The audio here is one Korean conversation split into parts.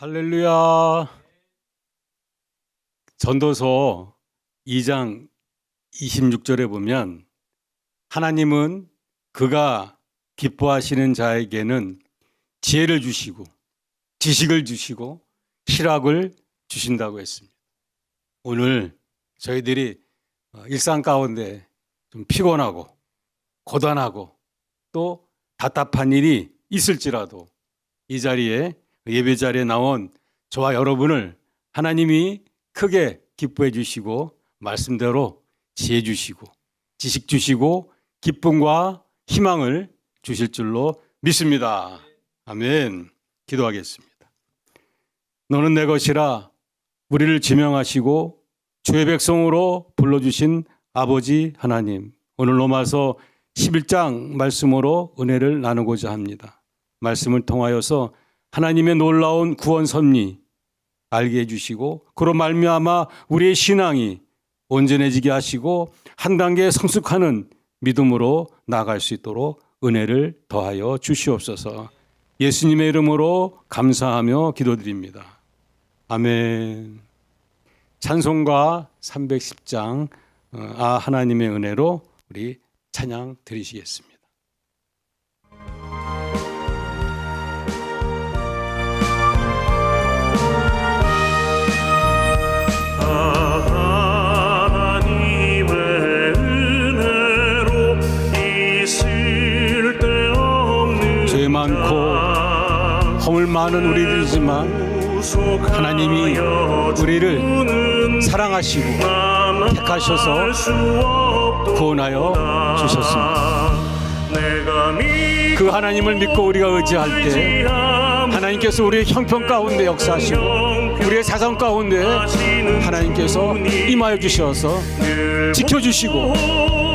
할렐루야. 전도서 2장 26절에 보면 하나님은 그가 기뻐하시는 자에게는 지혜를 주시고 지식을 주시고 희락을 주신다고 했습니다. 오늘 저희들이 일상 가운데 좀 피곤하고 고단하고 또 답답한 일이 있을지라도 이 자리에 예배 자리에 나온 저와 여러분을 하나님이 크게 기뻐해 주시고 말씀대로 지혜 주시고 지식 주시고 기쁨과 희망을 주실 줄로 믿습니다. 아멘. 기도하겠습니다. 너는 내 것이라 우리를 지명하시고 주의 백성으로 불러주신 아버지 하나님, 오늘 로마서 11장 말씀으로 은혜를 나누고자 합니다. 말씀을 통하여서 하나님의 놀라운 구원 섭리 알게 해주시고 그로 말미암아 우리의 신앙이 온전해지게 하시고 한 단계 성숙하는 믿음으로 나아갈 수 있도록 은혜를 더하여 주시옵소서. 예수님의 이름으로 감사하며 기도드립니다. 아멘. 찬송가 310장 하나님의 은혜로 우리 찬양 드리시겠습니다. 죄 많고 허물 많은 우리들이지만 하나님이 우리를 사랑하시고 택하셔서 구원하여 주셨습니다. 그 하나님을 믿고 우리가 의지할 때 하나님께서 우리의 형편 가운데 역사하시고 우리의 사정 가운데 하나님께서 임하여 주셔서 지켜주시고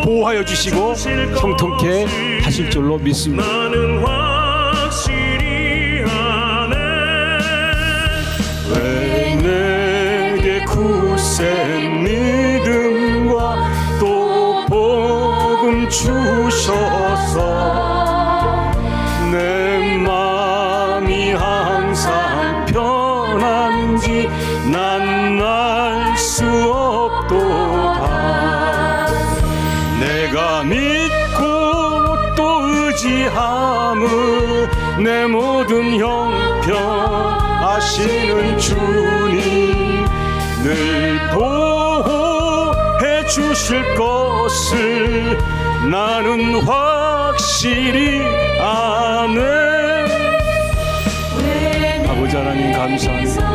보호하여 주시고 형통케 하실 줄로 믿습니다. 왜 내게 굳센 믿음과 또 복음 주셔서 내 마음이 항상 편한지 난 알 수 없도다. 내가 믿고 또 의지함은 내 모든 형편 아시는 주님 늘 보호해 주실 것을 나는 확실히 아네. 아버지 하나님 감사합니다.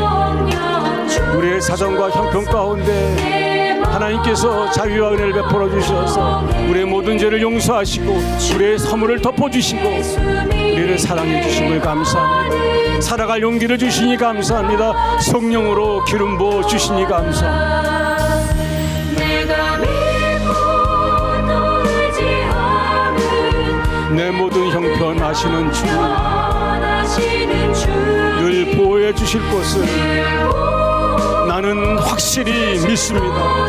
우리의 사정과 형편 가운데 하나님께서 자비와 은혜를 베풀어 주셔서 우리의 모든 죄를 용서하시고 우리의 허물을 덮어주시고 우리를 사랑해 주신 걸 감사합니다. 살아갈 용기를 주시니 감사합니다. 성령으로 기름 부어 주시니 감사합니다. 내 모든 형편 아시는 주 늘 보호해 주실 것을 나는 확실히 믿습니다.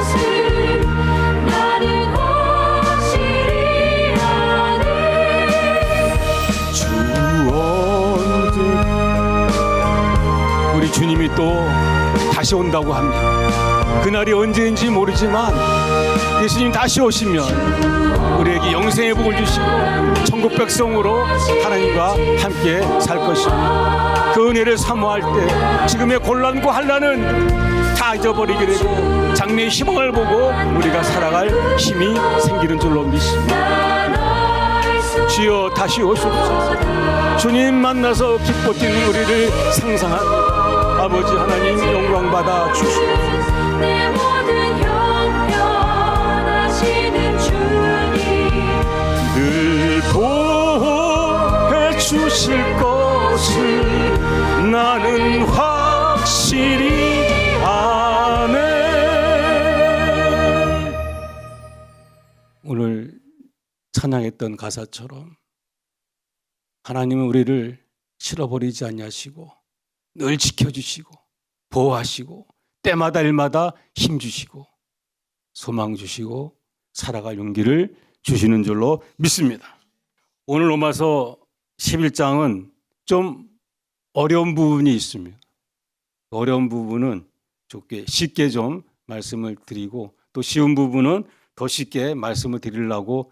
우리 주님이 또 다시 온다고 합니다. 그날이 언제인지 모르지만 예수님 다시 오시면 우리에게 영생의 복을 주시고 천국 백성으로 하나님과 함께 살 것입니다. 그 은혜를 사모할 때 지금의 곤란과 환난은 다 잊어버리게 되고 장래의 희망을 보고 우리가 살아갈 힘이 생기는 줄로 믿습니다. 주여 다시 오시옵소서. 주님 만나서 기뻐 뛰는 우리를 상상합니다. 아버지 하나님 영광 받아 주시옵소서. 내 모든 형편 아시는 주님 늘 보호해 주실 것을 나는 확실히 아네. 오늘 찬양했던 가사처럼 하나님은 우리를 실어버리지 아니하시고 늘 지켜주시고 보호하시고 때마다 일마다 힘주시고 소망 주시고 살아갈 용기를 주시는 줄로 믿습니다. 오늘 로마서 11장은 좀 어려운 부분이 있습니다. 어려운 부분은 쉽게 좀 말씀을 드리고 또 쉬운 부분은 더 쉽게 말씀을 드리려고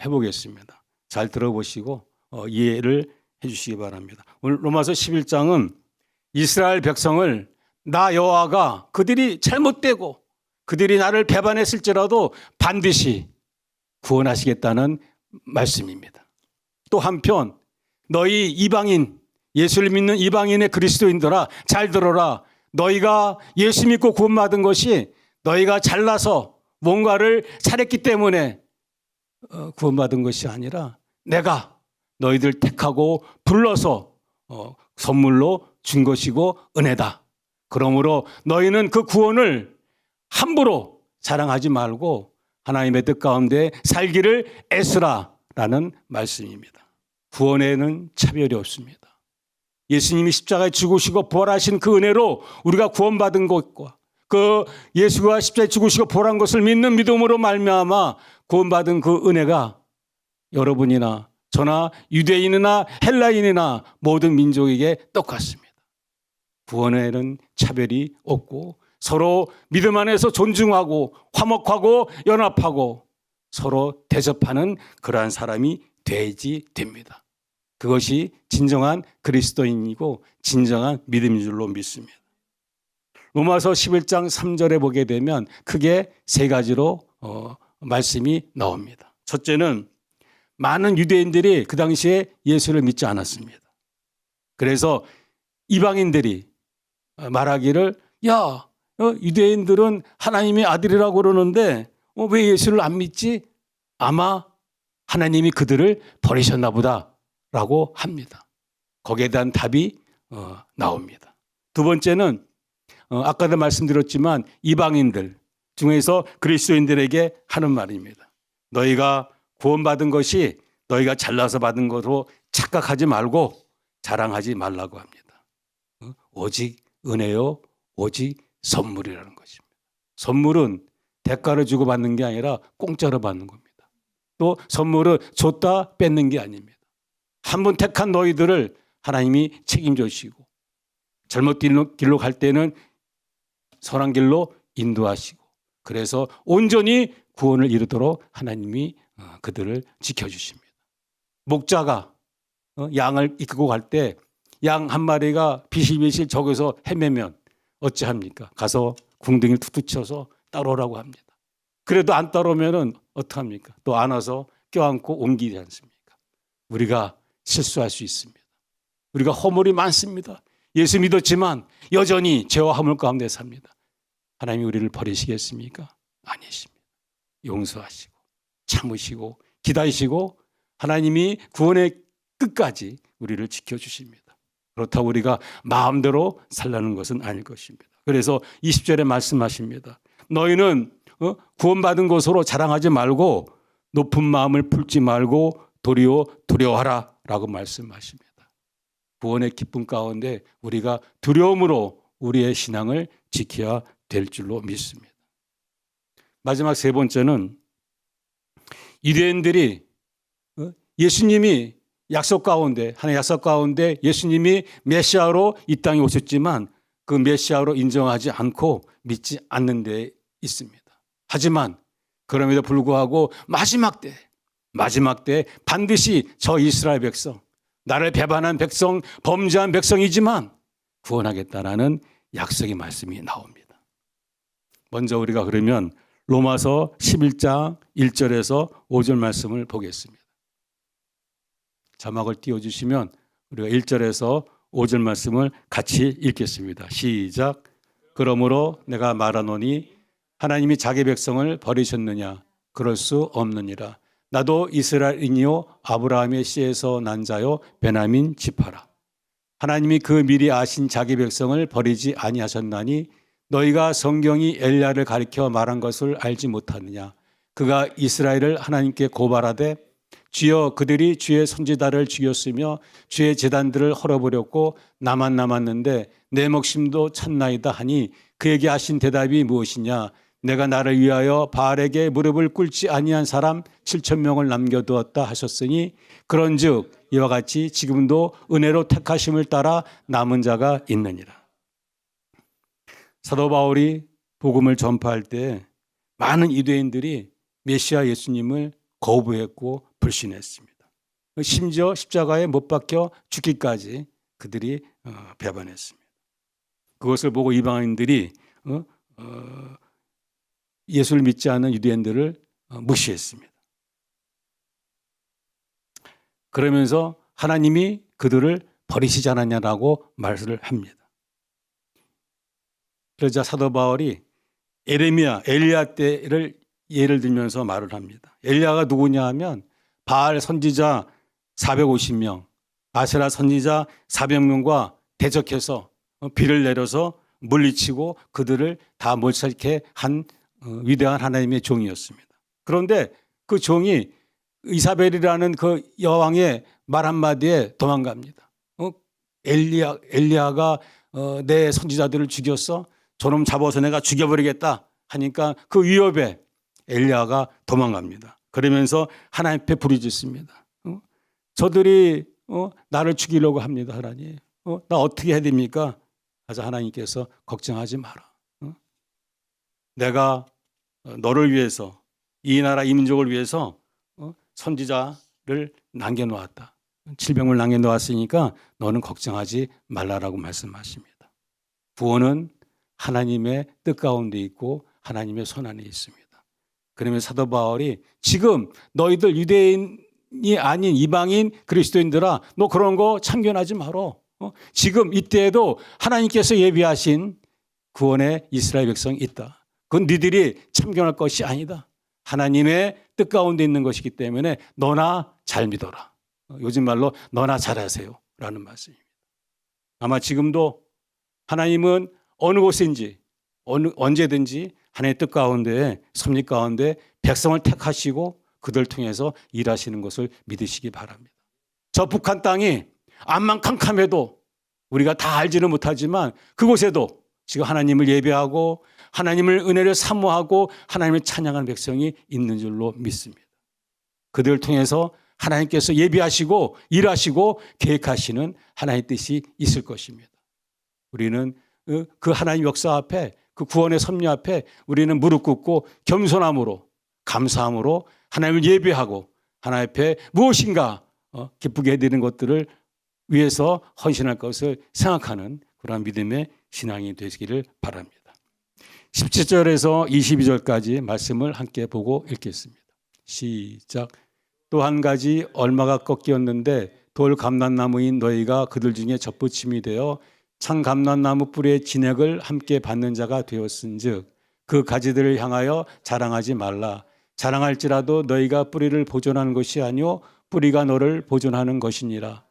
해보겠습니다. 잘 들어보시고 이해를 해주시기 바랍니다. 오늘 로마서 11장은 이스라엘 백성을 나 여호와가 그들이 잘못되고 그들이 나를 배반했을지라도 반드시 구원하시겠다는 말씀입니다. 또 한편 너희 이방인, 예수를 믿는 이방인의 그리스도인들아 잘 들어라. 너희가 예수 믿고 구원받은 것이 너희가 잘나서 뭔가를 잘했기 때문에 구원받은 것이 아니라 내가 너희들 택하고 불러서 선물로 준 것이고 은혜다. 그러므로 너희는 그 구원을 함부로 자랑하지 말고 하나님의 뜻 가운데 살기를 애쓰라라는 말씀입니다. 구원에는 차별이 없습니다. 예수님이 십자가에 죽으시고 부활하신 그 은혜로 우리가 구원받은 것과 그 예수가 십자가에 죽으시고 부활한 것을 믿는 믿음으로 말미암아 구원받은 그 은혜가 여러분이나 저나 유대인이나 헬라인이나 모든 민족에게 똑같습니다. 구원에는 차별이 없고 서로 믿음 안에서 존중하고 화목하고 연합하고 서로 대접하는 그러한 사람이 돼야지 됩니다. 그것이 진정한 그리스도인이고 진정한 믿음인 줄로 믿습니다. 로마서 11장 3절에 보게 되면 크게 세 가지로 말씀이 나옵니다. 첫째는 많은 유대인들이 그 당시에 예수를 믿지 않았습니다. 그래서 이방인들이 말하기를 야, 유대인들은 하나님의 아들이라고 그러는데 왜 예수를 안 믿지? 아마 하나님이 그들을 버리셨나 보다라고 합니다. 거기에 대한 답이 나옵니다. 두 번째는 아까도 말씀드렸지만 이방인들 중에서 그리스도인들에게 하는 말입니다. 너희가 구원받은 것이 너희가 잘나서 받은 것으로 착각하지 말고 자랑하지 말라고 합니다. 오직 은혜요, 오직 선물이라는 것입니다. 선물은 대가를 주고 받는 게 아니라 공짜로 받는 겁니다. 또 선물은 줬다 뺏는 게 아닙니다. 한 번 택한 너희들을 하나님이 책임져 주시고 잘못 길로 갈 때는 선한 길로 인도하시고 그래서 온전히 구원을 이루도록 하나님이 그들을 지켜주십니다. 목자가 양을 이끌고 갈 때 양 한 마리가 비실비실 저기서 헤매면 어찌합니까? 가서 궁둥이를 툭툭 쳐서 따라오라고 합니다. 그래도 안 따라오면 어떡합니까? 또 안아서 껴안고 옮기지 않습니까? 우리가 실수할 수 있습니다. 우리가 허물이 많습니다. 예수 믿었지만 여전히 죄와 허물 가운데 삽니다. 하나님이 우리를 버리시겠습니까? 아니십니다. 용서하시고 참으시고 기다리시고 하나님이 구원의 끝까지 우리를 지켜주십니다. 그렇다고 우리가 마음대로 살라는 것은 아닐 것입니다. 그래서 20절에 말씀하십니다. 너희는 구원받은 것으로 자랑하지 말고 높은 마음을 품지 말고 도리어 두려워하라 라고 말씀하십니다. 구원의 기쁨 가운데 우리가 두려움으로 우리의 신앙을 지켜야 될 줄로 믿습니다. 마지막 세 번째는 유대인들이 예수님이 약속 가운데 하나의 약속 가운데 예수님이 메시아로 이 땅에 오셨지만 그 메시아로 인정하지 않고 믿지 않는 데 있습니다. 하지만 그럼에도 불구하고 마지막 때 반드시 저 이스라엘 백성 나를 배반한 백성 범죄한 백성이지만 구원하겠다라는 약속의 말씀이 나옵니다. 먼저 우리가 그러면 로마서 11장 1절에서 5절 말씀을 보겠습니다. 자막을 띄워주시면 우리가 1절에서 5절 말씀을 같이 읽겠습니다. 시작. 그러므로 내가 말하노니 하나님이 자기 백성을 버리셨느냐? 그럴 수 없느니라. 나도 이스라엘인이요 아브라함의 씨에서 난 자요 베냐민 지파라. 하나님이 그 미리 아신 자기 백성을 버리지 아니하셨나니 너희가 성경이 엘리야를 가리켜 말한 것을 알지 못하느냐? 그가 이스라엘을 하나님께 고발하되 주여 그들이 주의 선지자를 죽였으며 주의 제단들을 헐어버렸고 나만 남았는데 내 목숨도 찼나이다 하니 그에게 하신 대답이 무엇이냐? 내가 나를 위하여 바알에게 무릎을 꿇지 아니한 사람 7,000명을 남겨두었다 하셨으니 그런즉 이와 같이 지금도 은혜로 택하심을 따라 남은 자가 있느니라. 사도 바울이 복음을 전파할 때 많은 유대인들이 메시아 예수님을 거부했고 불신했습니다. 심지어 십자가에 못 박혀 죽기까지 그들이 배반했습니다. 그것을 보고 이방인들이 예수를 믿지 않는 유대인들을 무시했습니다. 그러면서 하나님이 그들을 버리시지 않았냐라고 말을 합니다. 그러자 사도 바울이 에레미야, 엘리야 때를 예를 들면서 말을 합니다. 엘리야가 누구냐 하면 바알 선지자 450명, 아세라 선지자 400명과 대적해서 비를 내려서 물리치고 그들을 다 몰살케 한 위대한 하나님의 종이었습니다. 그런데 그 종이 이사벨이라는 그 여왕의 말 한마디에 도망갑니다. 엘리야가 내 선지자들을 죽였어? 저놈 잡아서 내가 죽여버리겠다 하니까 그 위협에 엘리야가 도망갑니다. 그러면서 하나님 앞에 부르짖습니다. 저들이 나를 죽이려고 합니다. 하나님. 나 어떻게 해야 됩니까? 그래서 하나님께서 걱정하지 마라. 내가 너를 위해서 이 나라 이 민족을 위해서 선지자를 남겨놓았다. 700명을 남겨놓았으니까 너는 걱정하지 말라라고 말씀하십니다. 구원은 하나님의 뜻 가운데 있고 하나님의 손 안에 있습니다. 그러면 사도 바울이 지금 너희들 유대인이 아닌 이방인 그리스도인들아 너 그런 거 참견하지 말어. 지금 이때에도 하나님께서 예비하신 구원의 이스라엘 백성이 있다. 그건 너희들이 참견할 것이 아니다. 하나님의 뜻 가운데 있는 것이기 때문에 너나 잘 믿어라. 요즘 말로 너나 잘하세요 라는 말씀입니다. 아마 지금도 하나님은 어느 곳인지 언제든지 하나님의 뜻 가운데 섭리 가운데 백성을 택하시고 그들 통해서 일하시는 것을 믿으시기 바랍니다. 저 북한 땅이 암만 캄캄해도 우리가 다 알지는 못하지만 그곳에도 지금 하나님을 예배하고 하나님을 은혜를 사모하고 하나님을 찬양하는 백성이 있는 줄로 믿습니다. 그들을 통해서 하나님께서 예비하시고 일하시고 계획하시는 하나님의 뜻이 있을 것입니다. 우리는 그 하나님 역사 앞에 그 구원의 섭리 앞에 우리는 무릎 꿇고 겸손함으로 감사함으로 하나님을 예배하고 하나님 앞에 무엇인가 기쁘게 해드리는 것들을 위해서 헌신할 것을 생각하는 그런 믿음의 신앙이 되시기를 바랍니다. 17절에서 22절까지 말씀을 함께 보고 읽겠습니다. 시작. 또 한 가지 얼마가 꺾이었는데 돌 감람나무인 너희가 그들 중에 접붙임이 되어 참 감람나무 뿌리의 진액을 함께 받는 자가 되었은즉 그 가지들을 향하여 자랑하지 말라. 자랑할지라도 너희가 뿌리를 보존하는 것이 아니요 뿌리가 너를 보존하는 것이니라.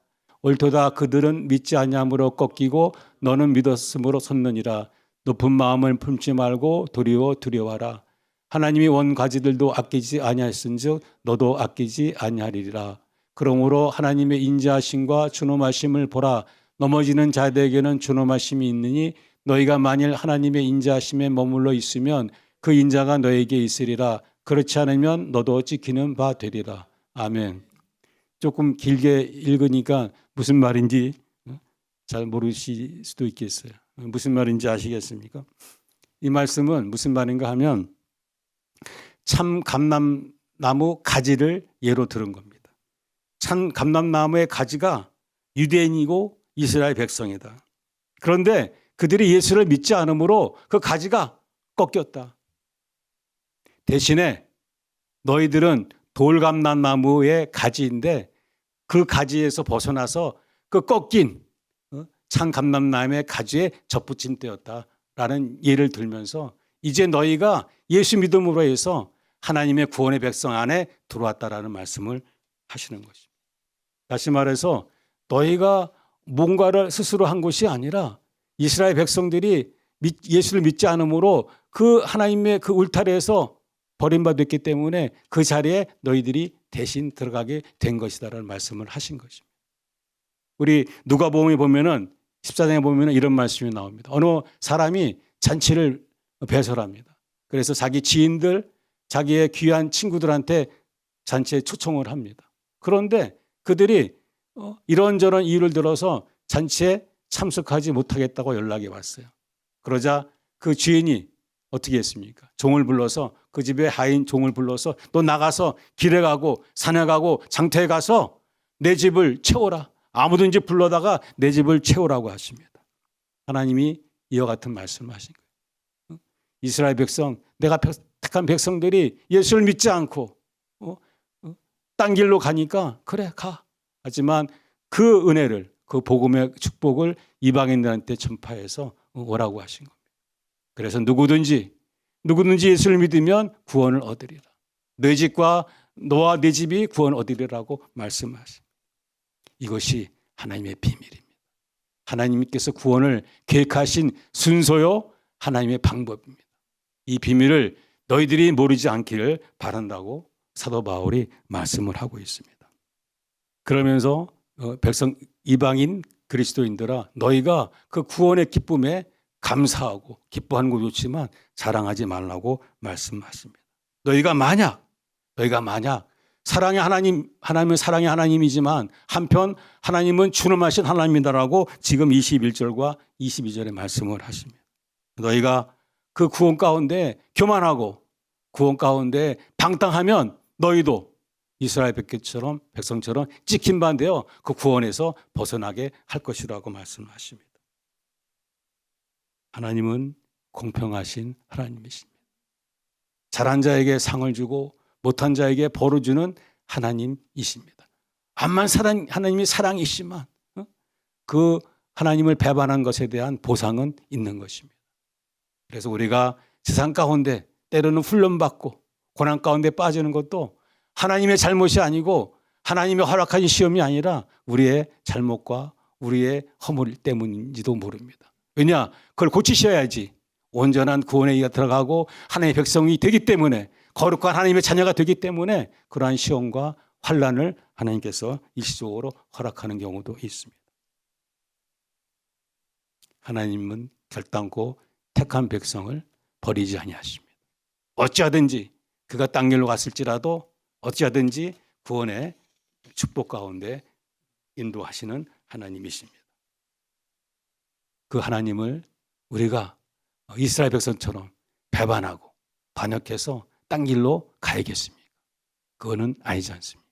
옳도다 그들은 믿지 아니함으로 꺾이고 너는 믿었으므로 섰느니라. 높은 마음을 품지 말고 도리어 두려워하라. 하나님이 원 가지들도 아끼지 아니하였은즉 너도 아끼지 아니하리라. 그러므로 하나님의 인자하심과 준엄하심을 보라. 넘어지는 자들에게는 준엄하심이 있느니 너희가 만일 하나님의 인자하심에 머물러 있으면 그 인자가 너에게 있으리라. 그렇지 않으면 너도 찍히는 바 되리라. 아멘. 조금 길게 읽으니까 무슨 말인지 잘 모르실 수도 있겠어요. 무슨 말인지 아시겠습니까? 이 말씀은 무슨 말인가 하면 참 감람나무 가지를 예로 들은 겁니다. 참 감람나무의 가지가 유대인이고 이스라엘 백성이다. 그런데 그들이 예수를 믿지 않으므로 그 가지가 꺾였다. 대신에 너희들은 돌감람나무의 가지인데 그 가지에서 벗어나서 그 꺾인 참 감람나무의 가지에 접붙임 되었다라는 예를 들면서 이제 너희가 예수 믿음으로 해서 하나님의 구원의 백성 안에 들어왔다라는 말씀을 하시는 것입니다. 다시 말해서 너희가 뭔가를 스스로 한 것이 아니라 이스라엘 백성들이 예수를 믿지 않으므로 그 하나님의 그 울타리에서 버림받았기 때문에 그 자리에 너희들이 대신 들어가게 된 것이다라는 말씀을 하신 것입니다. 우리 누가복음에 보면은 14장에 보면은 이런 말씀이 나옵니다. 어느 사람이 잔치를 배설합니다. 그래서 자기 지인들, 자기의 귀한 친구들한테 잔치에 초청을 합니다. 그런데 그들이 이런저런 이유를 들어서 잔치에 참석하지 못하겠다고 연락이 왔어요. 그러자 그 주인이 어떻게 했습니까? 종을 불러서 그 집의 하인 종을 불러서 너 나가서 길에 가고 산에 가고 장터에 가서 내 집을 채워라. 아무든지 불러다가 내 집을 채우라고 하십니다. 하나님이 이와 같은 말씀을 하신 거예요. 이스라엘 백성, 내가 택한 백성들이 예수를 믿지 않고 딴 길로 가니까 그래 가. 하지만 그 은혜를, 그 복음의 축복을 이방인들한테 전파해서 오라고 하신 겁니다. 그래서 누구든지 예수를 믿으면 구원을 얻으리라. 내 집과 너와 내 집이 구원 얻으리라고 말씀하십니다. 이것이 하나님의 비밀입니다. 하나님께서 구원을 계획하신 순서요 하나님의 방법입니다. 이 비밀을 너희들이 모르지 않기를 바란다고 사도 바울이 말씀을 하고 있습니다. 그러면서 백성 이방인 그리스도인들아 너희가 그 구원의 기쁨에 감사하고 기뻐하는 것 좋지만 자랑하지 말라고 말씀하십니다. 너희가 만약 사랑의 하나님은 사랑의 하나님이지만 한편 하나님은 준엄하신 하나님이다라고 지금 21절과 22절에 말씀을 하십니다. 너희가 그 구원 가운데 교만하고 구원 가운데 방탕하면 너희도 이스라엘 백성처럼 찍힌 바 되어 그 구원에서 벗어나게 할 것이라고 말씀하십니다. 하나님은 공평하신 하나님이십니다. 잘한 자에게 상을 주고 못한 자에게 벌을 주는 하나님이십니다. 암만 하나님이 사랑이시지만 그 하나님을 배반한 것에 대한 보상은 있는 것입니다. 그래서 우리가 세상 가운데 때로는 훈련받고 고난 가운데 빠지는 것도 하나님의 잘못이 아니고 하나님의 허락하신 시험이 아니라 우리의 잘못과 우리의 허물 때문인지도 모릅니다. 왜냐? 그걸 고치셔야지 온전한 구원에 이어 들어가고 하나님의 백성이 되기 때문에 거룩한 하나님의 자녀가 되기 때문에 그러한 시험과 환난을 하나님께서 일시적으로 허락하는 경우도 있습니다. 하나님은 결단코 택한 백성을 버리지 아니하십니다. 어찌하든지 그가 딴 길로 갔을지라도 어찌하든지 구원의 축복 가운데 인도하시는 하나님이십니다. 그 하나님을 우리가 이스라엘 백성처럼 배반하고 반역해서 딴 길로 가야겠습니까? 그거는 아니지 않습니까?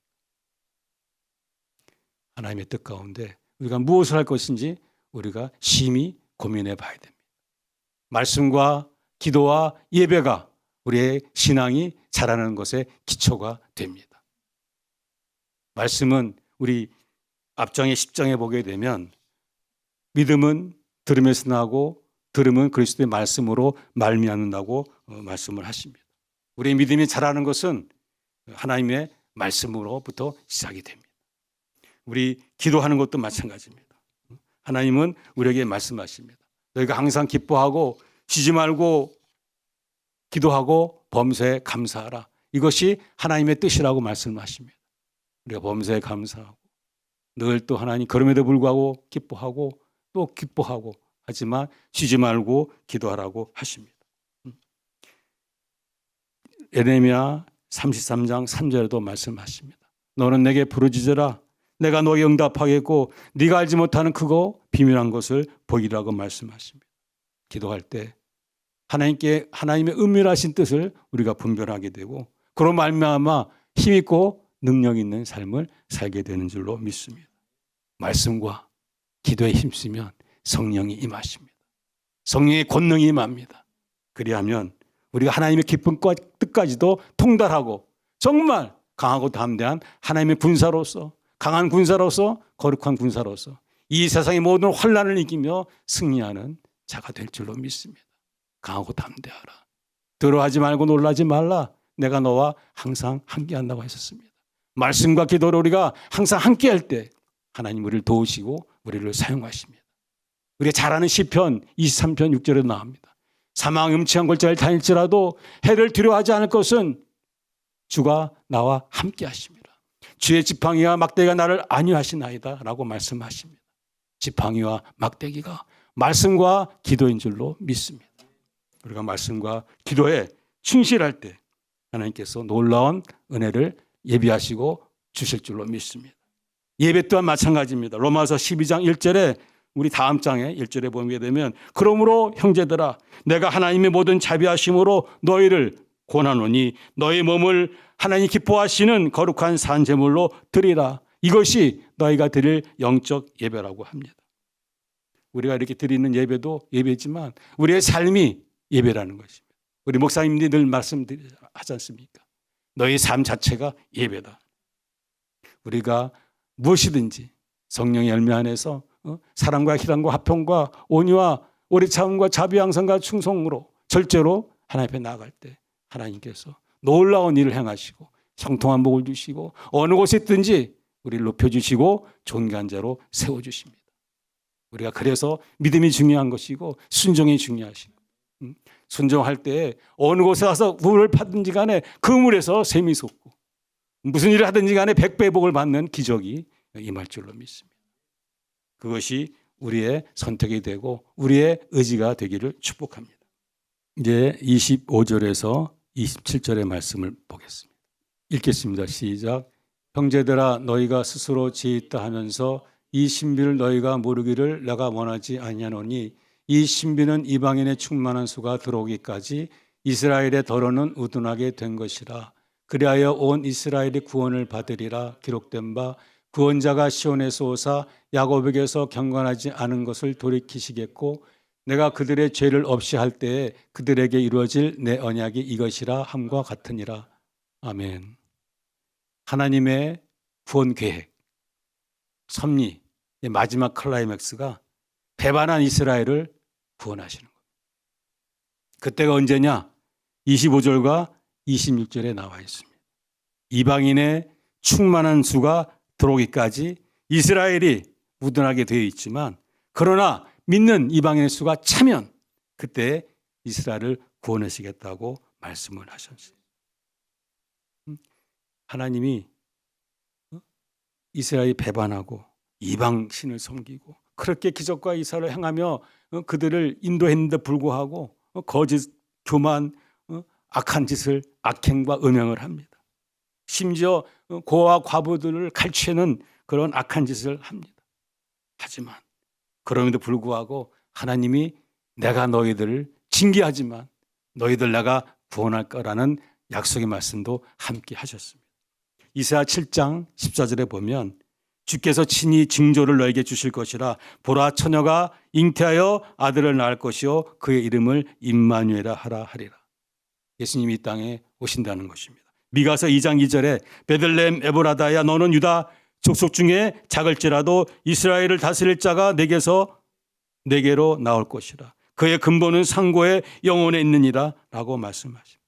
하나님의 뜻 가운데 우리가 무엇을 할 것인지 우리가 심히 고민해 봐야 됩니다. 말씀과 기도와 예배가 우리의 신앙이 자라는 것의 기초가 됩니다. 말씀은 우리 앞장의 10장에 보게 되면 믿음은 들음에서 나고 들음은 그리스도의 말씀으로 말미암는다고 말씀을 하십니다. 우리의 믿음이 자라는 것은 하나님의 말씀으로부터 시작이 됩니다. 우리 기도하는 것도 마찬가지입니다. 하나님은 우리에게 말씀하십니다. 너희가 항상 기뻐하고 쉬지 말고 기도하고 범사에 감사하라. 이것이 하나님의 뜻이라고 말씀하십니다. 우리가 범사에 감사하고 늘 또 하나님 그럼에도 불구하고 기뻐하고 또 기뻐하고 하지만 쉬지 말고 기도하라고 하십니다. 예레미야 33장 3절에도 말씀하십니다. 너는 내게 부르짖으라. 내가 너에게 응답하겠고 네가 알지 못하는 크고 비밀한 것을 보이라고 말씀하십니다. 기도할 때 하나님의 은밀하신 뜻을 우리가 분별하게 되고 그로 말미암아 힘있고 능력 있는 삶을 살게 되는 줄로 믿습니다. 말씀과 기도에 힘쓰면 성령이 임하십니다. 성령의 권능이 임합니다. 그리하면 우리가 하나님의 기쁨과 뜻까지도 통달하고 정말 강하고 담대한 하나님의 군사로서 강한 군사로서 거룩한 군사로서 이 세상의 모든 환난을 이기며 승리하는 자가 될 줄로 믿습니다. 강하고 담대하라. 두려워하지 말고 놀라지 말라. 내가 너와 항상 함께한다고 하셨습니다. 말씀과 기도로 우리가 항상 함께할 때 하나님 우리를 도우시고 우리를 사용하십니다. 우리가 잘 아는 시편 23편 6절에도 나옵니다. 사망 음침한 골짜기를 다닐지라도 해를 두려워하지 않을 것은 주가 나와 함께 하십니다. 주의 지팡이와 막대기가 나를 안위하시나이다 라고 말씀하십니다. 지팡이와 막대기가 말씀과 기도인 줄로 믿습니다. 우리가 말씀과 기도에 충실할 때 하나님께서 놀라운 은혜를 예비하시고 주실 줄로 믿습니다. 예배 또한 마찬가지입니다. 로마서 12장 1절에 우리 다음 장에 1절에 보게 되면 그러므로 형제들아 내가 하나님의 모든 자비하심으로 너희를 권하노니 너희 몸을 하나님 기뻐하시는 거룩한 산 제물로 드리라. 이것이 너희가 드릴 영적 예배라고 합니다. 우리가 이렇게 드리는 예배도 예배지만 우리의 삶이 예배라는 것입니다. 우리 목사님들이 늘 말씀하지 않습니까? 너희 삶 자체가 예배다. 우리가 무엇이든지 성령의 열매 안에서 사랑과 희랑과 화평과 온유와 오래 참음과 자비 양선과 충성으로 절제로 하나님 앞에 나아갈 때 하나님께서 놀라운 일을 행하시고 형통한 복을 주시고 어느 곳에 있든지 우리를 높여주시고 존귀한 자로 세워주십니다. 우리가 그래서 믿음이 중요한 것이고 순종이 중요하시고 순종할 때 어느 곳에 가서 물을 파든지 간에 그 물에서 샘이 솟고 무슨 일을 하든지 간에 백배의 복을 받는 기적이 임할 줄로 믿습니다. 그것이 우리의 선택이 되고 우리의 의지가 되기를 축복합니다. 이제 25절에서 27절의 말씀을 보겠습니다. 읽겠습니다. 시작. 형제들아 너희가 스스로 지있다 하면서 이 신비를 너희가 모르기를 내가 원하지 아니하노니 이 신비는 이방인의 충만한 수가 들어오기까지 이스라엘의 더러는 우둔하게 된 것이라. 그리하여 온 이스라엘이 구원을 받으리라. 기록된 바 구원자가 시온에서 오사 야곱에게서 경건하지 않은 것을 돌이키시겠고 내가 그들의 죄를 없이 할 때에 그들에게 이루어질 내 언약이 이것이라 함과 같으니라. 아멘. 하나님의 구원 계획, 섭리의 마지막 클라이맥스가 배반한 이스라엘을 구원하시는 겁니다. 그때가 언제냐? 25절과 26절에 나와 있습니다. 이방인의 충만한 수가 들어오기까지 이스라엘이 우둔하게 되어 있지만 그러나 믿는 이방인의 수가 차면 그때 이스라엘을 구원하시겠다고 말씀을 하셨어요. 하나님이 이스라엘이 배반하고 이방 신을 섬기고 그렇게 기적과 이사를 행하며 그들을 인도했는데 불구하고 거짓, 교만, 악한 짓을 악행과 음행을 합니다. 심지어 고아 과부들을 갈취하는 그런 악한 짓을 합니다. 하지만 그럼에도 불구하고 하나님이 내가 너희들을 징계하지만 너희들 내가 구원할 거라는 약속의 말씀도 함께 하셨습니다. 이사야 7장 14절에 보면 주께서 친히 징조를 너에게 주실 것이라. 보라 처녀가 잉태하여 아들을 낳을 것이요 그의 이름을 임마누엘이라 하라 하리라. 예수님이 이 땅에 오신다는 것입니다. 미가서 2장 2절에 베들레헴 에브라다야 너는 유다 족속 중에 작을지라도 이스라엘을 다스릴 자가 내게로 나올 것이라. 그의 근본은 상고의 영혼에 있느니라 라고 말씀하십니다.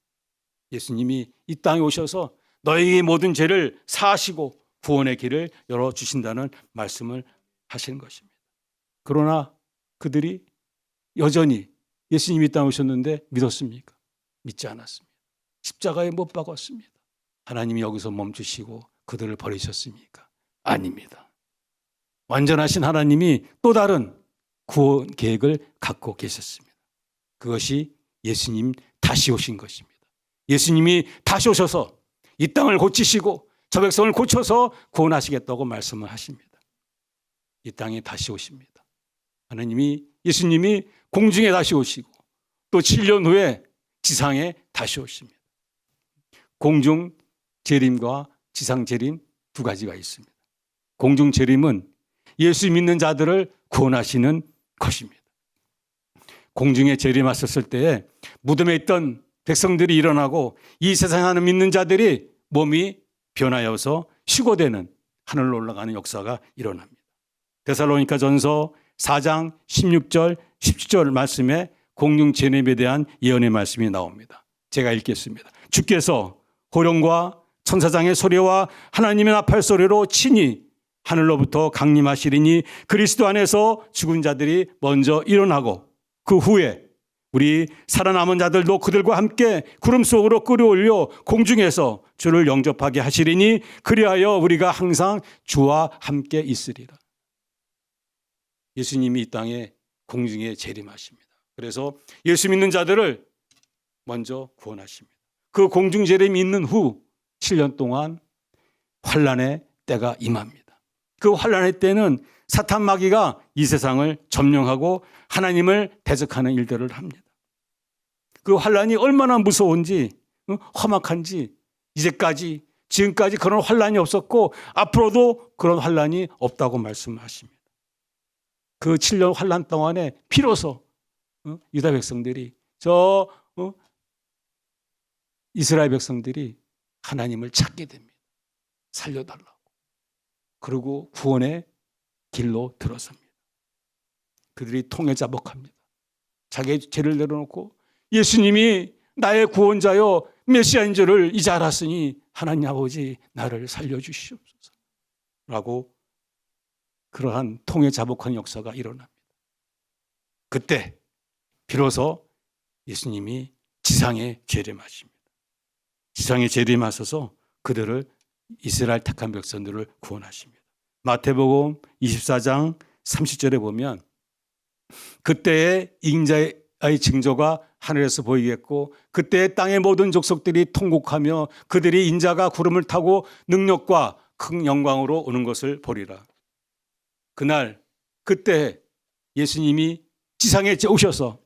예수님이 이 땅에 오셔서 너희의 모든 죄를 사하시고 구원의 길을 열어주신다는 말씀을 하시는 것입니다. 그러나 그들이 여전히 예수님이 이 땅에 오셨는데 믿었습니까? 믿지 않았습니다. 십자가에 못 박았습니다. 하나님이 여기서 멈추시고 그들을 버리셨습니까? 아닙니다. 완전하신 하나님이 또 다른 구원 계획을 갖고 계셨습니다. 그것이 예수님 다시 오신 것입니다. 예수님이 다시 오셔서 이 땅을 고치시고 저 백성을 고쳐서 구원하시겠다고 말씀을 하십니다. 이 땅에 다시 오십니다. 예수님이 공중에 다시 오시고 또 7년 후에 지상에 다시 오십니다. 공중 재림과 지상 재림 두 가지가 있습니다. 공중 재림은 예수 믿는 자들을 구원하시는 것입니다. 공중에 재림하셨을 때에 무덤에 있던 백성들이 일어나고 이 세상에 사는 믿는 자들이 몸이 변하여서 휴거되는 하늘로 올라가는 역사가 일어납니다. 데살로니가 전서 4장 16절 17절 말씀에 공중 재림에 대한 예언의 말씀이 나옵니다. 제가 읽겠습니다. 주께서 호령과 천사장의 소리와 하나님의 나팔 소리로 친히 하늘로부터 강림하시리니 그리스도 안에서 죽은 자들이 먼저 일어나고 그 후에 우리 살아남은 자들도 그들과 함께 구름 속으로 끌어올려 공중에서 주를 영접하게 하시리니 그리하여 우리가 항상 주와 함께 있으리라. 예수님이 이 땅에 공중에 재림하십니다. 그래서 예수 믿는 자들을 먼저 구원하십니다. 그 공중 재림이 있는 후 7년 동안 환난의 때가 임합니다. 그 환란의 때는 사탄 마귀가 이 세상을 점령하고 하나님을 대적하는 일들을 합니다. 그 환란이 얼마나 무서운지, 험악한지 지금까지 그런 환란이 없었고 앞으로도 그런 환란이 없다고 말씀하십니다. 그 7년 환란 동안에 비로소 유다 백성들이 이스라엘 백성들이 하나님을 찾게 됩니다. 살려달라고. 그리고 구원의 길로 들어섭니다. 그들이 통에 자복합니다. 자기의 죄를 내려놓고 예수님이 나의 구원자요 메시아인 줄을 이제 알았으니 하나님 아버지 나를 살려주시옵소서 라고 그러한 통에 자복한 역사가 일어납니다. 그때 비로소 예수님이 지상에 재림하십니다. 지상에 재림하셔서 그들을 이스라엘 택한 백성들을 구원하십니다. 마태복음 24장 30절에 보면 그때의 인자의 징조가 하늘에서 보이겠고 그때 땅의 모든 족속들이 통곡하며 그들이 인자가 구름을 타고 능력과 큰 영광으로 오는 것을 보리라. 그때 예수님이 지상에 오셔서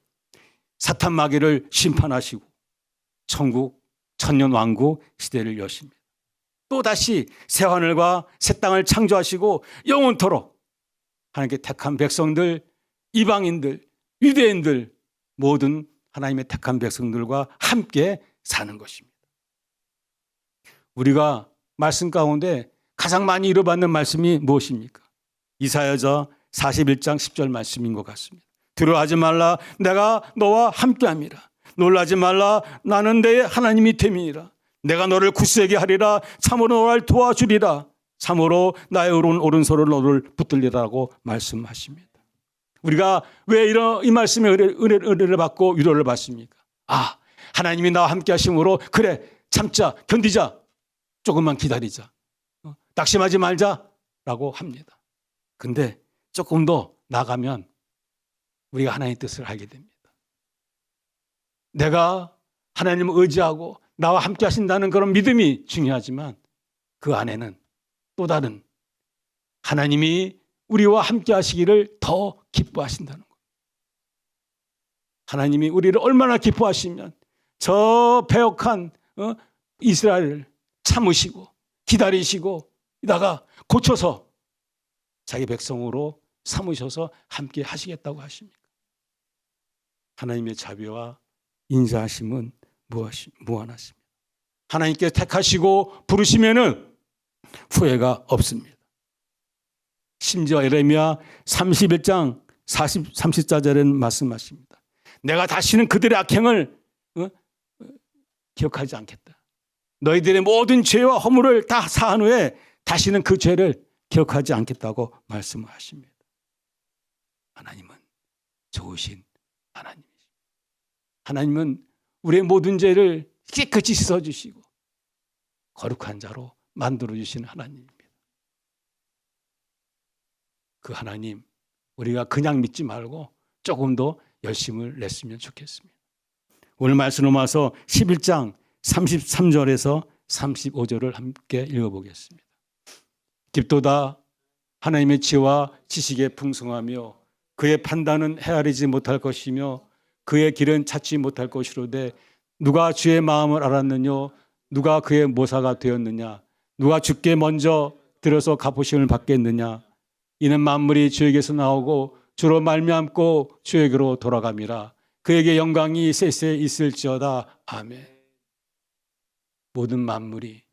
사탄 마귀를 심판하시고 천국 천년 왕국 시대를 여십니다. 또다시 새 하늘과 새 땅을 창조하시고 영원토록 하나님께 택한 백성들, 이방인들, 유대인들 모든 하나님의 택한 백성들과 함께 사는 것입니다. 우리가 말씀 가운데 가장 많이 잃어받는 말씀이 무엇입니까? 이사야서 41장 10절 말씀인 것 같습니다. 두려워하지 말라 내가 너와 함께함이라. 놀라지 말라 나는 내 하나님이 됨이니라. 내가 너를 굳세게 하리라. 참으로 너를 도와주리라. 참으로 나의 오른손을 너를 붙들리라고 말씀하십니다. 우리가 왜 이 말씀에 은혜를 받고 위로를 받습니까? 하나님이 나와 함께 하심으로 그래 참자 견디자 조금만 기다리자 낙심하지 말자라고 합니다. 근데 조금 더 나가면 우리가 하나님의 뜻을 알게 됩니다. 내가 하나님을 의지하고 나와 함께 하신다는 그런 믿음이 중요하지만 그 안에는 또 다른 하나님이 우리와 함께 하시기를 더 기뻐하신다는 것. 하나님이 우리를 얼마나 기뻐하시면 저 패역한 이스라엘을 참으시고 기다리시고 이다가 고쳐서 자기 백성으로 삼으셔서 함께 하시겠다고 하십니까? 하나님의 자비와 인자하심은 무한하십니다. 하나님께 택하시고 부르시면은 후회가 없습니다. 심지어 에레미야 31장 34절에는 말씀하십니다. 내가 다시는 그들의 악행을 기억하지 않겠다. 너희들의 모든 죄와 허물을 다 사한 후에 다시는 그 죄를 기억하지 않겠다고 말씀하십니다. 하나님은 좋으신 하나님이십니다. 하나님은 우리의 모든 죄를 깨끗이 씻어주시고 거룩한 자로 만들어주시는 하나님입니다. 그 하나님 우리가 그냥 믿지 말고 조금 더 열심을 냈으면 좋겠습니다. 오늘 말씀으로 와서 11장 33절에서 35절을 함께 읽어보겠습니다. 깊도다 하나님의 지혜와 지식에 풍성하며 그의 판단은 헤아리지 못할 것이며 그의 길은 찾지 못할 것이로되 누가 주의 마음을 알았느냐 누가 그의 모사가 되었느냐 누가 주께 먼저 들어서 갚으심을 받겠느냐 이는 만물이 주에게서 나오고 주로 말미암고 주에게로 돌아감이라. 그에게 영광이 세세 있을지어다. 아멘. 모든 만물이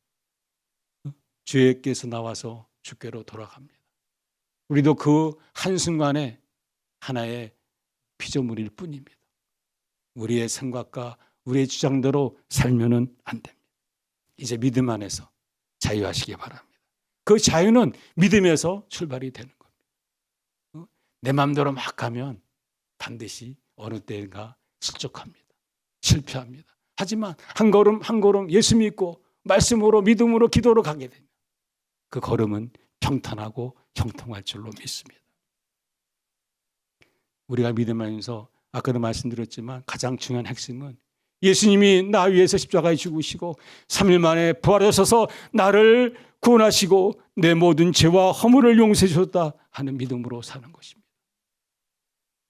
주에게서 나와서 주께로 돌아갑니다. 우리도 그 한순간에 하나의 피조물일 뿐입니다. 우리의 생각과 우리의 주장대로 살면은 안 됩니다. 이제 믿음 안에서 자유하시기 바랍니다. 그 자유는 믿음에서 출발이 되는 겁니다. 내 마음대로 막 가면 반드시 어느 때인가 실족합니다. 실패합니다. 하지만 한 걸음 한 걸음 예수 믿고 말씀으로 믿음으로 기도로 가게 됩니다. 그 걸음은 평탄하고 형통할 줄로 믿습니다. 우리가 믿음하면서 아까도 말씀드렸지만 가장 중요한 핵심은 예수님이 나 위해서 십자가에 죽으시고 3일 만에 부활하셔서 나를 구원하시고 내 모든 죄와 허물을 용서해 주셨다 하는 믿음으로 사는 것입니다.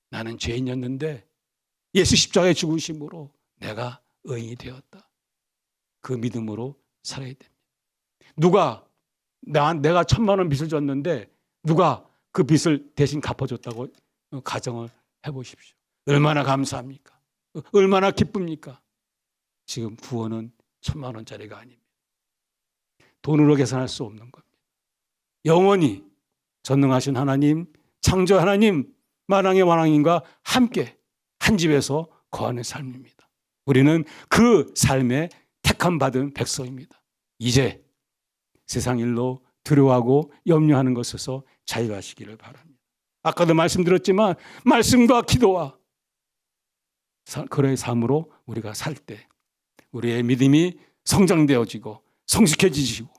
나는 죄인이었는데 예수 십자가에 죽으심으로 내가 의인이 되었다. 그 믿음으로 살아야 됩니다. 누가 내가 1,000만 원 빚을 졌는데 누가 그 빚을 대신 갚아줬다고 가정을 해보십시오. 얼마나 감사합니까? 얼마나 기쁩니까? 지금 구원은 1,000만 원짜리가 아닙니다. 돈으로 계산할 수 없는 겁니다. 영원히 전능하신 하나님, 창조 하나님, 만왕의 왕님과 함께 한 집에서 거하는 삶입니다. 우리는 그 삶에 택함 받은 백성입니다. 이제 세상 일로 두려워하고 염려하는 것에서 자유하시기를 바랍니다. 아까도 말씀드렸지만 말씀과 기도와 그의 삶으로 우리가 살 때 우리의 믿음이 성장되어지고 성숙해지시고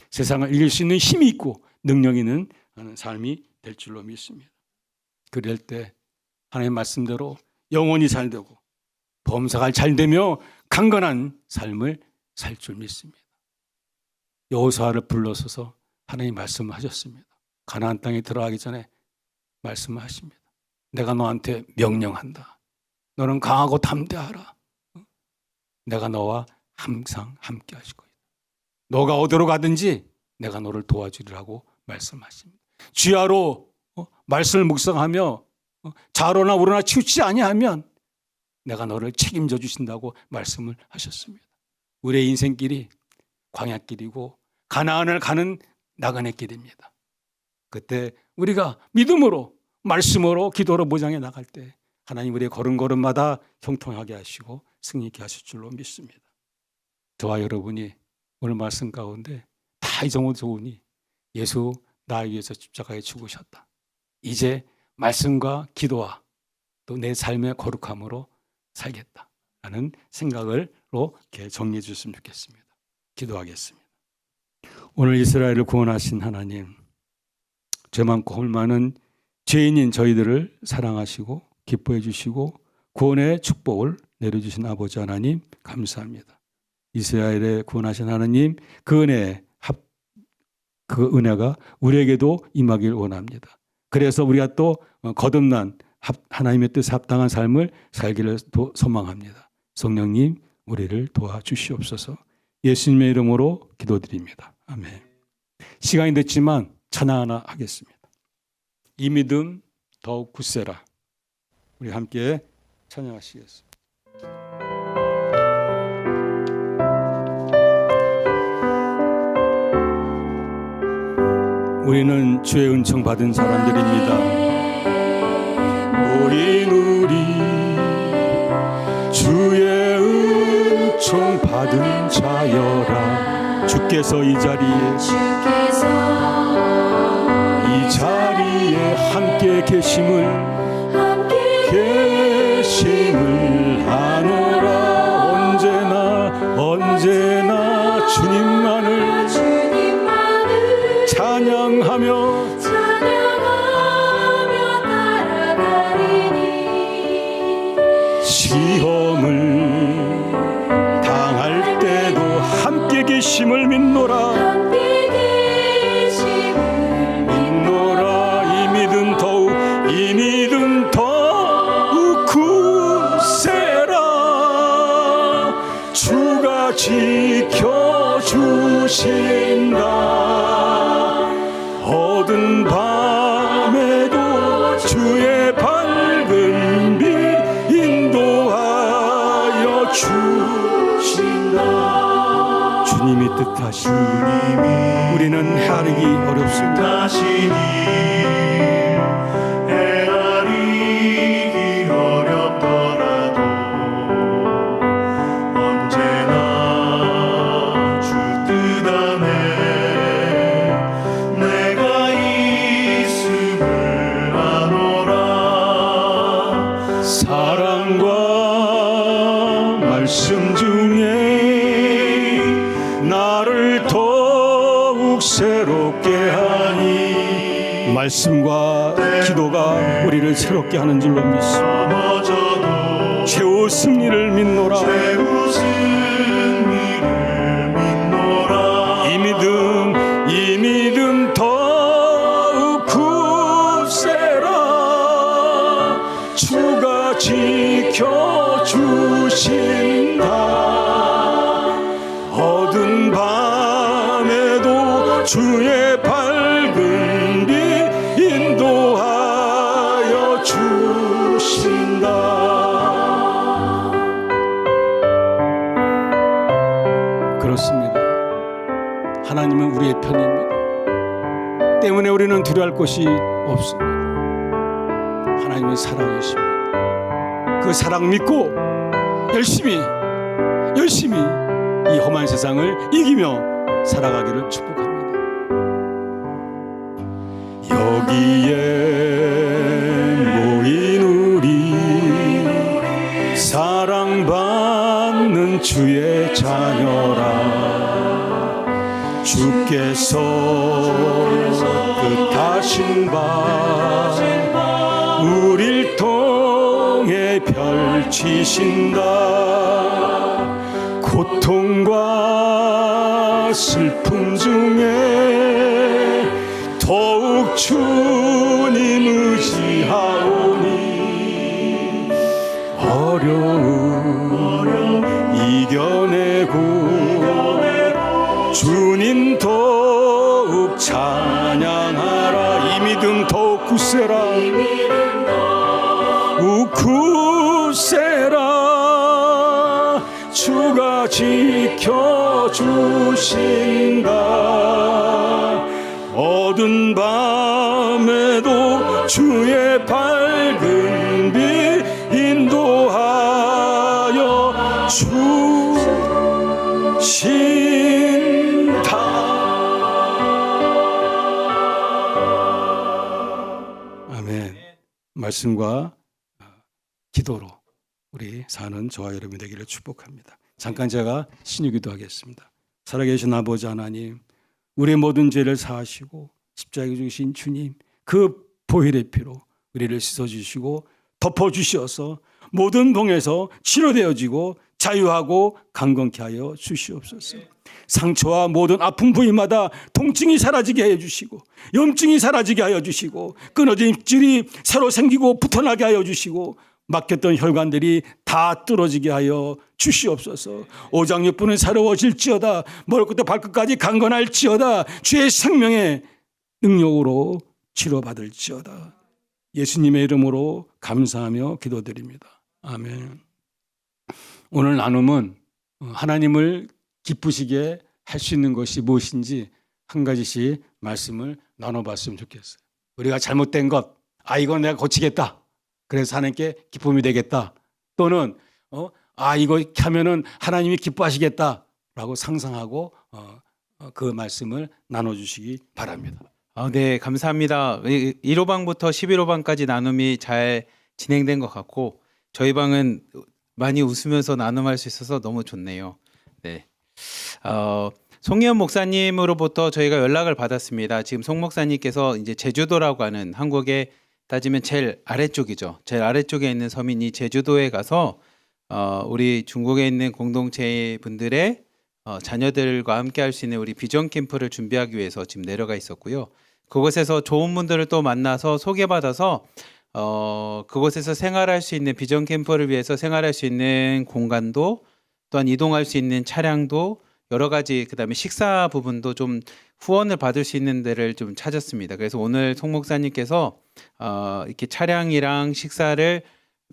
세상을 이길 수 있는 힘이 있고 능력이 있는 삶이 될 줄로 믿습니다. 그럴 때 하나님의 말씀대로 영혼이 잘 되고 범사가 잘 되며 강건한 삶을 살 줄 믿습니다. 여호수아를 불러서서 하나님 말씀을 하셨습니다. 가나안 땅에 들어가기 전에 말씀을 하십니다. 내가 너한테 명령한다. 너는 강하고 담대하라. 내가 너와 항상 함께 하실 거다. 너가 어디로 가든지 내가 너를 도와주리라고 말씀하십니다. 주야로 말씀을 묵상하며 좌로나 우로나 치우치지 아니하면 내가 너를 책임져 주신다고 말씀을 하셨습니다. 우리의 인생길이 광야길이고 가나안을 가는 나그네 길입니다. 그때 우리가 믿음으로 말씀으로 기도로 무장해 나갈 때 하나님 우리의 걸음걸음마다 형통하게 하시고 승리케 하실 줄로 믿습니다. 저와 여러분이 오늘 말씀 가운데 다 이 정도 좋으니 예수 나 위해서 십자가에 죽으셨다. 이제 말씀과 기도와 또 내 삶의 거룩함으로 살겠다 하는 생각으로 이렇게 정리해 주셨으면 좋겠습니다. 기도하겠습니다. 오늘 이스라엘을 구원하신 하나님, 죄 많고 홀 많은 죄인인 저희들을 사랑하시고 기뻐해 주시고 구원의 축복을 내려주신 아버지 하나님 감사합니다. 이스라엘에 구원하신 하나님 그 은혜가 우리에게도 임하길 원합니다. 그래서 우리가 또 거듭난 하나님의 뜻에 합당한 삶을 살기를 소망합니다. 성령님 우리를 도와주시옵소서. 예수님의 이름으로 기도드립니다. 아멘. 시간이 됐지만 찬양 하나 하겠습니다. 이 믿음 더욱 굳세라. 우리 함께 찬양하시겠습니다. 우리는 주의 은총 받은 사람들입니다. 우리 주의 은총 받은 자여라. 주께서 이 자리에 함께 계심을 하노라. 언제나 주님만을 찬양하며 따라가리니. 시험을 당할 때도 함께 계심을 믿노라. 이 믿음 더욱 굳세라. 주가 지켜주신다. 어두운 밤에도 주의 밝은 빛 인도하여 주신다. 주님이 뜻하시니 우리는 헤아리기 어렵습니다. 헤아리기 어렵더라도 언제나 주 뜻 안에 내가 있음을 아노라. 사랑과 말씀 중에 나를 더욱 새롭게 하니. 말씀과 기도가 우리를 새롭게 하는 줄로 믿습니다. 최후 승리를 믿노라. 최후 승리를 믿노라. 이 믿음 더욱 굳세라. 주가 지켜주신다. 어두운 밤에도 주의 밝은 빛 인도하여 주신다. 그렇습니다. 하나님은 우리의 편입니다. 때문에 우리는 두려워할 것이 없습니다. 하나님은 사랑이십니다. 그 사랑 믿고 열심히 이 험한 세상을 이기며 살아가기를 축복합니다. 여기에 모인 우리 사랑받는 주의 자녀라. 주께서 뜻하신 바 우릴 통해 펼치신다. 고통과 슬픔 중에 더욱 주님 의지하오니 어려움 이겨내고 주님 더욱 찬양하라. 이 믿음 더욱 굳세라. 굳세라. 주가 지켜주신다. 어두운 밤에도 주의 밝은 빛 인도하여 주신다. 아멘. 말씀과 기도로 우리 사는 저와 여러분이 되기를 축복합니다. 잠깐 제가 신유기도 하겠습니다. 살아계신 아버지 하나님, 우리의 모든 죄를 사하시고 십자가에 죽으신 주님, 그 보혈의 피로 우리를 씻어주시고 덮어주셔서 모든 병에서 치료되어지고 자유하고 강건케 하여 주시옵소서. 상처와 모든 아픈 부위마다 통증이 사라지게 하여 주시고 염증이 사라지게 하여 주시고 끊어진 입질이 새로 생기고 붙어나게 하여 주시고 막혔던 혈관들이 다 뚫어지게 하여 주시옵소서. 오장육부는 새로워질지어다. 머리부터 발끝까지 강건할지어다. 주의 생명의 능력으로 치료받을지어다. 예수님의 이름으로 감사하며 기도드립니다. 아멘. 오늘 나눔은 하나님을 기쁘시게 할 수 있는 것이 무엇인지 한 가지씩 말씀을 나눠봤으면 좋겠어요. 우리가 잘못된 것, 이건 내가 고치겠다. 그래서 하나님께 기쁨이 되겠다. 또는 이거 이렇게 하면은 하나님이 기뻐하시겠다라고 상상하고 그 말씀을 나눠주시기 바랍니다. 네, 감사합니다. 1호방부터 11호방까지 나눔이 잘 진행된 것 같고 저희 방은 많이 웃으면서 나눔할 수 있어서 너무 좋네요. 네, 송희연 목사님으로부터 저희가 연락을 받았습니다. 지금 송 목사님께서 이제 제주도라고 하는 한국의 따지면 제일 아래쪽이죠. 제일 아래쪽에 있는 섬인 제주도에 가서 우리 중국에 있는 공동체 분들의 자녀들과 함께 할 수 있는 우리 비전 캠프를 준비하기 위해서 지금 내려가 있었고요. 그곳에서 좋은 분들을 또 만나서 소개받아서 그곳에서 생활할 수 있는 비전 캠프를 위해서 생활할 수 있는 공간도 또한 이동할 수 있는 차량도 여러 가지 그다음에 식사 부분도 좀 후원을 받을 수 있는 데를 좀 찾았습니다. 그래서 오늘 송 목사님께서 이렇게 차량이랑 식사를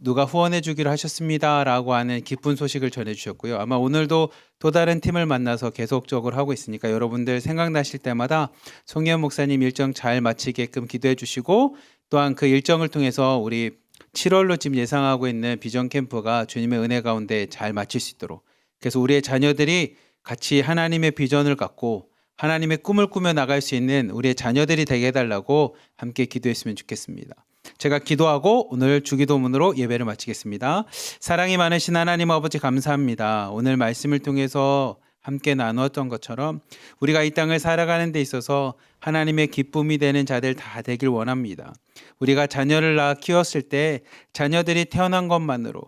누가 후원해 주기로 하셨습니다라고 하는 기쁜 소식을 전해 주셨고요. 아마 오늘도 또 다른 팀을 만나서 계속적으로 하고 있으니까 여러분들 생각나실 때마다 송혜연 목사님 일정 잘 마치게끔 기도해 주시고 또한 그 일정을 통해서 우리 7월로 지금 예상하고 있는 비전 캠프가 주님의 은혜 가운데 잘 마칠 수 있도록 그래서 우리의 자녀들이 같이 하나님의 비전을 갖고 하나님의 꿈을 꾸며 나갈 수 있는 우리의 자녀들이 되게 해달라고 함께 기도했으면 좋겠습니다. 제가 기도하고 오늘 주기도문으로 예배를 마치겠습니다. 사랑이 많으신 하나님 아버지 감사합니다. 오늘 말씀을 통해서 함께 나누었던 것처럼 우리가 이 땅을 살아가는 데 있어서 하나님의 기쁨이 되는 자들 다 되길 원합니다. 우리가 자녀를 낳아 키웠을 때 자녀들이 태어난 것만으로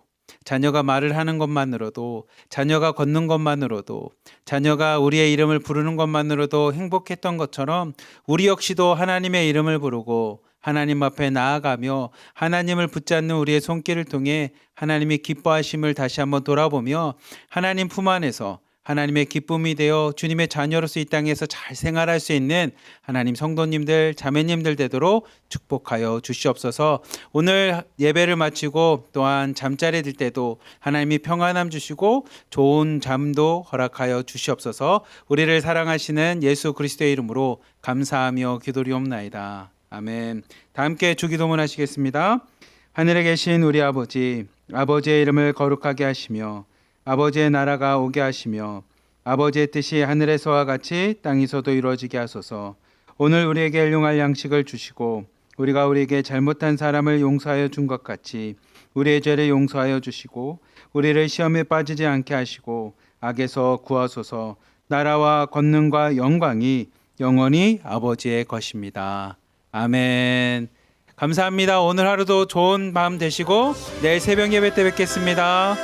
자녀가 말을 하는 것만으로도, 자녀가 걷는 것만으로도, 자녀가 우리의 이름을 부르는 것만으로도 행복했던 것처럼 우리 역시도 하나님의 이름을 부르고 하나님 앞에 나아가며 하나님을 붙잡는 우리의 손길을 통해 하나님이 기뻐하심을 다시 한번 돌아보며 하나님 품 안에서 하나님의 기쁨이 되어 주님의 자녀로서 이 땅에서 잘 생활할 수 있는 하나님 성도님들, 자매님들 되도록 축복하여 주시옵소서. 오늘 예배를 마치고 또한 잠자리 들 때도 하나님이 평안함 주시고 좋은 잠도 허락하여 주시옵소서. 우리를 사랑하시는 예수 그리스도의 이름으로 감사하며 기도리옵나이다. 아멘. 다 함께 주기도문 하시겠습니다. 하늘에 계신 우리 아버지, 아버지의 이름을 거룩하게 하시며 아버지의 나라가 오게 하시며 아버지의 뜻이 하늘에서와 같이 땅에서도 이루어지게 하소서. 오늘 우리에게 일용할 양식을 주시고 우리가 우리에게 잘못한 사람을 용서하여 준 것 같이 우리의 죄를 용서하여 주시고 우리를 시험에 빠지지 않게 하시고 악에서 구하소서. 나라와 권능과 영광이 영원히 아버지의 것입니다. 아멘. 감사합니다. 오늘 하루도 좋은 밤 되시고 내일 새벽 예배 때 뵙겠습니다.